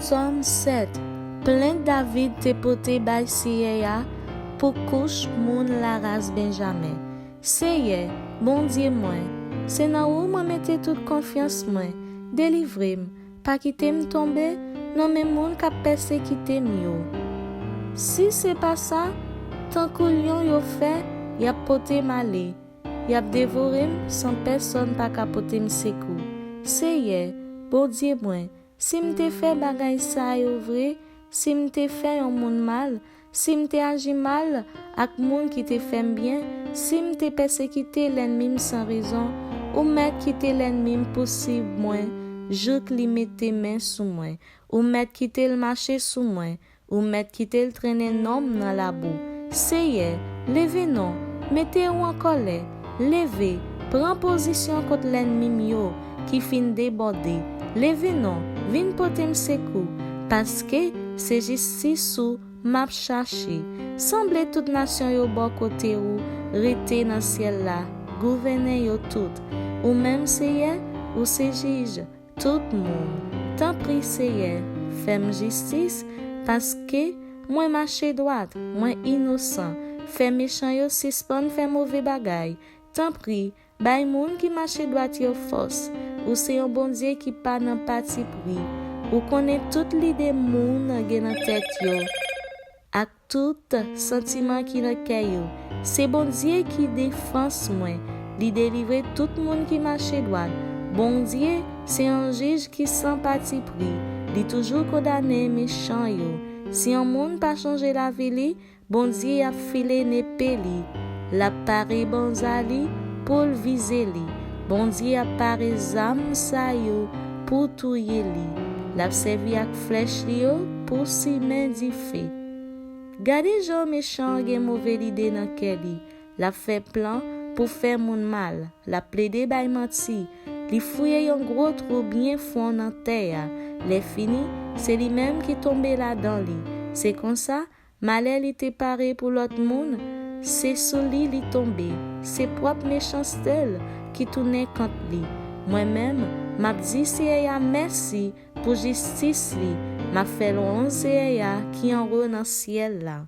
Somme 7. Plainte David te pote bay Seye pour couche moun la race Benjamin. Seye, bon Dieu moi, c'est nan ou moi mette toute confiance moi. Délivrem, pas quitter me tomber, non mais moun ka persécuter yo. Si c'est pas ça, tant que lion yo fait, y a pote malé. Y a dévoré sans personne pas capoter me secours. Seye, bon Dieu moi, si m'te fait bagay sa yo vrai, si m'te fait un moun mal, si m'te agi mal ak moun qui te fait bien, si m'te persécuté l'ennemi sans raison, ou mettre quitter l'ennemi possible moi, je li mette main sous moi, ou mettre quitter le marché sous moi, ou mettre quitter le traîner nom dans la boue. Seye, levez non, mettez-vous en colère, levez, prends position contre l'ennemi yo qui fin déborder. Levez non, vin potem secours, parce que c'est justice sous m'a cherché. Semble toute nation yo bon côté ou rete dans ciel là, gouverner yo tout. Ou même Seye, ou c'est juge tout monde. Tant prie Seye, fais justice parce que moi marché droite, moi innocent. Fais méchant yo suspend, fais mauvais bagay. Tant prie, bay moun qui marché droite yo force. Ou c'est un bon Dieu qui pas nan parti pris. Ou connaît toute l'idée moun gen nan tête yo. Ak tout sentiment qui nan kè yo. C'est bon Dieu qui défense moi. Li délivre tout moun qui marche droit. Bon Dieu, c'est un juge qui sans parti pris. Li toujours condamné méchant yo. Si un moun pas changer la vie li, bon Dieu a filé n'épée li. La pare bon zali pour le viser li. Bon Dieu a pare zam sa yo pour touyer li. La servi ak flèche li yo pour si men di fe. Gade jan méchant gen mauvais idée nan kè li. La fait plan pour faire moun mal. La plaide bay menti. Li fouye yon gros trou bien fond nan terre. Les fini, c'est lui même qui tombe là dans li. C'est comme ça, malheur li te paré pour l'autre monde. C'est sous li tombé. C'est propre méchanceté qui tourne contre li. Moi-même, m'a dit Seye merci pour justice li. M'a fait l'on Seye qui en haut dans ciel là.